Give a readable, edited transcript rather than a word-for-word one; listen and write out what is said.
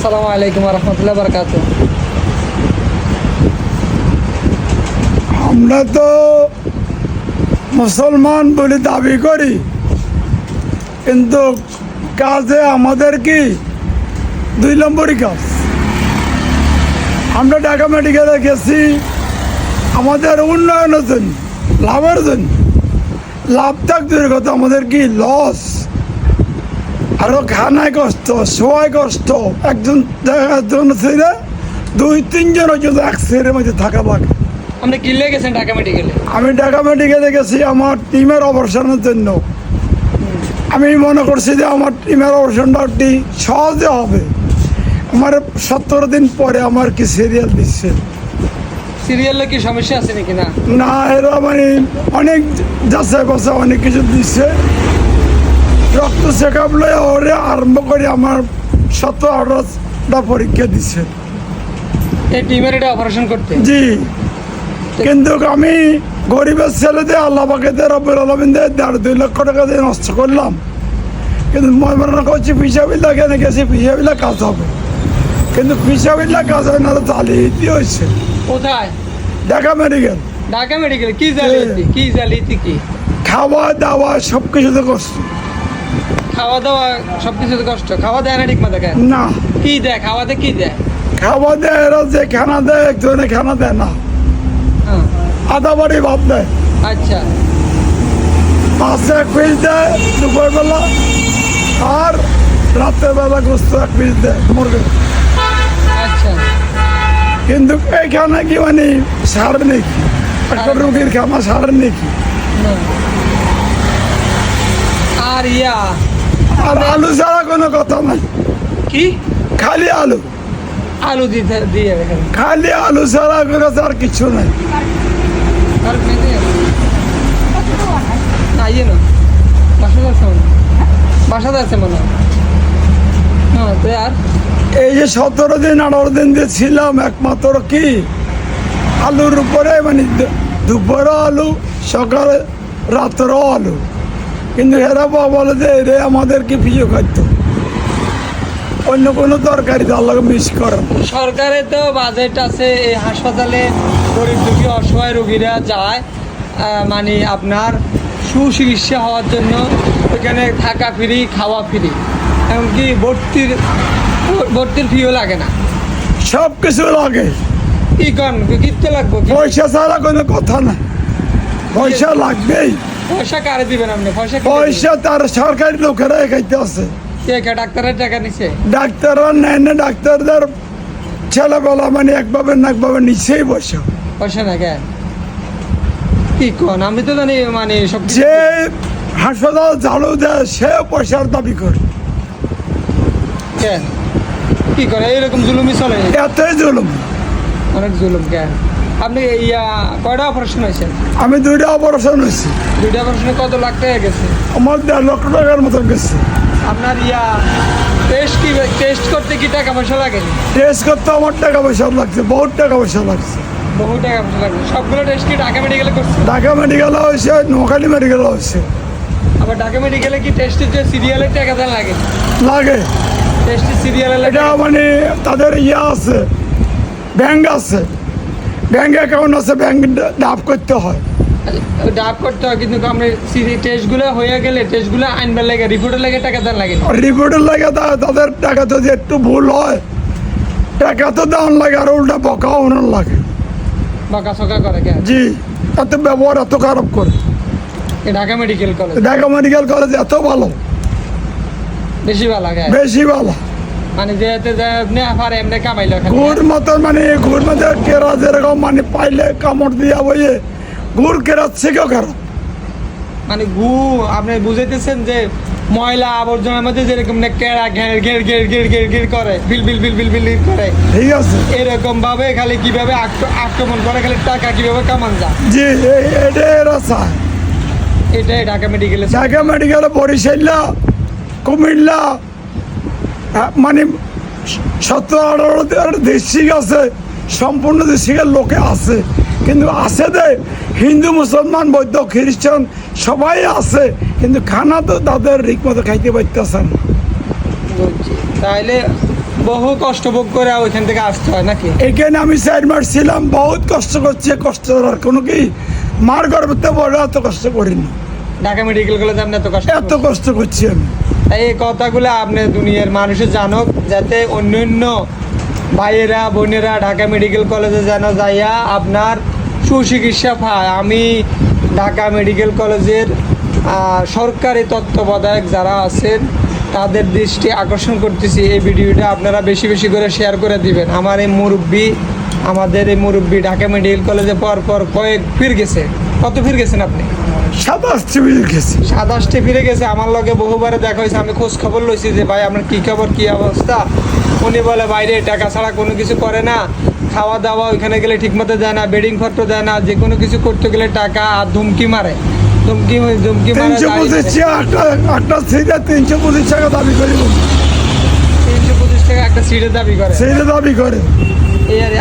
আসসালামু আলাইকুম রহমতুল্লাহ বরকাত। আমরা তো মুসলমান বলে দাবি করি, কিন্তু কাজে আমাদের কি 2 নম্বরই কাজ। আমরা ঢাকা মেডিকেলে গেছি আমাদের উন্নয়নের জন্য, লাভের জন্য। লাভ থাকতে কথা আমাদের কি লস, আরো খানায় কষ্ট, শোয়ায় কষ্ট। একজন দেখার জন্য ছেড়ে 2-3 জন হয়তো এক ছেড়ের মধ্যে থাকা লাগে। আপনি কি গেছেন ঢাকা মেডিকেলে? আমি ঢাকা মেডিকেলে গেছি আমার টিমের অপারেশনের জন্য। আমি মনে করছি যে আমার টিমের অপারেশনটা একটি সহজে হবে। আমার 17 দিন পরে আমার কি সিরিয়াল দিচ্ছে সিরিয়ালে কি সমস্যা আছে নাকি? না না, এরা মানে অনেক যাচাই বাছাই অনেক কিছু দিচ্ছে। রক্ত চেক আপ লয়ে ওরে আরম্ভ করে আমার 17-18টা পরীক্ষা দিচ্ছে। এই টিমের এটা অপারেশন করতে? জি, কিন্তু আমি গরিবের ছেলেদের আল্লাহ পাকেদের রব্বুল আলামিনদের 1.5-2 লক্ষ টাকা দিয়ে নষ্ট করলাম। কিন্তু মই মনে করছি ফিসাবিল্লা কেন গেছি, ফিসাবিল্লা কাজ হবে, কিন্তু ফিসাবিল্লা কাজ হয় না, জালিয়াতি হয়েছে। কোথায়? ঢাকা মেডিকেল। ঢাকা মেডিকেলে কি জালিয়াতি? কি জালিয়াতি? কি খাওয়া দাওয়া সব কিছুতে কষ্ট। খাওয়া দাওয়া সবকিছুতে কষ্ট? খাওয়া দেয় না ঠিক মতো? কেন? না, কি দেয় খাওয়াতে? কি দেয়? খাওয়া দেয় এরা যে খানা দেয় একজনে খানা দেয় না, হ্যাঁ, আধা বাড়ি ভাত দেয়। আচ্ছা। মাছে 1 পিস দেয় দুপুরবেলা, আর রাতের বেলা গোস্ত 1 পিস দেয় মুরগি। আচ্ছা, কিন্তু এইখানে কি মানে সার নেই, একটা রুগীর খানা সার নেই। না। আর ইয়া আর আলু ছাড়া কোনো কথা নাই, কি? খালি আলু, আলু দিতে দিয়ে রাখেন। খালি আলু ছাড়া কোনো কাছে আর কিছু নাই। আর মেনে না ইয়ে না বাসাতে আছে মনে হয়। বাসাতে আছে মনে হয়। হ্যাঁ, তো আর এই যে 17 দিন 18 দিন দিয়ে ছিলাম, একমাত্র কি আলুর উপরে, মানে দুপুরও আলু, সকালে রাত্রেও আলু। কিন্তু এরা বলে যে রে আমাদের কি প্রিয় খাদ্য, অন্য কোনো তরকারি তার লাগে মিস করে না। সরকারে তো বাজেট আছে, এই হাসপাতালে গরিব দুঃখী অসহায় রোগীরা যায়, মানে আপনার সুচিকিৎসা হওয়ার জন্য। ওখানে থাকা ফ্রি, খাওয়া ফ্রি, এমনকি ভর্তির ফিও লাগে না। সব কিছু লাগে, কি কন কিনতে লাগবো? পয়সা ছাড়া কোনো কথা না, পয়সা লাগবেই। পয়সা কারে দিবেন আপনি? পয়সা কে পয়সা তার সরকারি লোকেরা খাইতে আছে, দিবে? কে ডাক্তারের টাকা নিছে? ডাক্তাররা নেয় না, ডাক্তারদের ছেলেবেলা মানে একভাবে না একভাবে নিচেই বসে। পয়সা না কেন? কি কন? আমি তো জানি মানে সব যে হাসপাতাল ঝাড়ু দেয় সে পয়সার দাবি করে। কেন কি করে এরকম জুলুমি চলে? এতই জুলুম। অনেক জুলুম। কেন? আপনি ইয়া কয়টা অপারেশন হয়েছেন? আমি 2টা অপারেশন হয়েছি, 2টা অপারেশনে কত লাখ টাকা গেছে? আমার 1.5 লক্ষ টাকার মতো গেছে। আপনার ইয়া টেস্ট করতে কি টাকা পয়সা লাগে? টেস্ট করতে আমার টাকা পয়সা লাগছে, বহুত টাকা পয়সা লাগছে। বহু টাকা পয়সা লাগে। সবগুলো টেস্ট কি ঢাকা মেডিকেলে করছে? ঢাকা মেডিকেলে হয়েছে, নোয়াখালী মেডিকেলে হয়েছে। আবার ঢাকা মেডিকেলে কি টেস্টের যে সিরিয়ালের টাকা দেন লাগে? লাগে, টেস্টের সিরিয়ালের এটা মানে তাদের ইয়ে আছে, ব্যাংক আছে, ব্যাংক অ্যাকাউন্ট আছে, ব্যাংক ডাব করতে হয়। ডাব করতে হয়, কিন্তু আপনি টেস্টগুলো হয়ে গেলে টেস্টগুলো আনবার লাগে, রিপোর্টের লাগে টাকা দেন লাগে? রিপোর্টের লাগে তাদের টাকা তো যে একটু ভুল হয় টাকা তো দেওয়ার লাগে, আর উল্টা বকাও ওনার লাগে। বকা সকা করে? কেন? জি, এত ব্যবহার এত খারাপ করে। এই Dhaka medical college Dhaka medical college এত ভালো, বেশি ভালো লাগে? বেশি ভালো। মানে যেতে এমনি পারে এমনি কামাইলো ঘুর মতন, মানে ঘুর মধ্যে কেরা যেরকম মানে পাইলে কামড় দিয়া বইয়ে ঘুর কেরা থেকেও খারাপ। মানে আপনি বুঝাইতেছেন যে ময়লা আবর্জনার মধ্যে যেরকম কেড়া ঘের ঘের ঘের ঘের ঘের ঘের করে, বিল বিল বিল বিল বিল করে, ঠিক আছে, এরকম ভাবে খালি কিভাবে আক্রমণ করে, খালি টাকা কিভাবে কামান যায়। জি, এটা এরা চায়। এটাই ঢাকা মেডিকেলে। ঢাকা মেডিকেলে বরিশাল্লা, কুমিল্লা, মানে 17-18 ডিস্ট্রিক্ট আছে, সম্পূর্ণ ডিস্ট্রিক্টের লোকে আছে। কিন্তু আছে দে হিন্দু, মুসলমান, বৌদ্ধ, খ্রিস্টান সবাই আছে, কিন্তু খানা তো তাদের ঠিক মতো খাইতে পারতেছে না। বুঝছি। তাহলে বহু কষ্ট ভোগ করে ওইখান থেকে আসতে হয় নাকি? এখানে আমি 4 মাস ছিলাম, বহুত কষ্ট করছি। কষ্ট করার কোনো কি মার গর্ভতে বড় এত কষ্ট করিনি। ঢাকা মেডিকেল কলেজে আপনি এত কষ্ট এত কষ্ট করছি আমি। তাই এই কথাগুলো আপনি দুনিয়ার মানুষে জানুক, যাতে অন্যান্য ভাইয়েরা বোনেরা ঢাকা মেডিকেল কলেজে যেন যাইয়া আপনার সুচিকিৎসা পায়। আমি ঢাকা মেডিকেল কলেজের সরকারি তত্ত্বাবধায়ক যারা আছেন তাদের দৃষ্টি আকর্ষণ করতেছি, এই ভিডিওটা আপনারা বেশি বেশি করে শেয়ার করে দিবেন। আমাদের এই মুরব্বি ঢাকা মেডিকেল কলেজে পর কয়েক ফির গেছে। কত ফির গেছেন আপনি? 27 মিনিট গেছি। 27টি ফিরে গেছে। আমার লগে বহুবারে দেখা হয়েছে, আমি খোঁজ খবর লইছি যে ভাই আপনার কী খবর, কী অবস্থা। উনি বলে বাইরে টাকা ছাড়া কোনো কিছু করে না, খাওয়া দাওয়া ওইখানে গেলে ঠিকমতো দেয় না, বেডিং পত্র দেয় না, যে কোনো কিছু করতে গেলে টাকা আর ধুমকি মারে। ধুমকি মারে 325 একটা সিটে 325 টাকা দাবি করি। 325 টাকা একটা সিটের দাবি করে। সেইটা দাবি করে। এই আর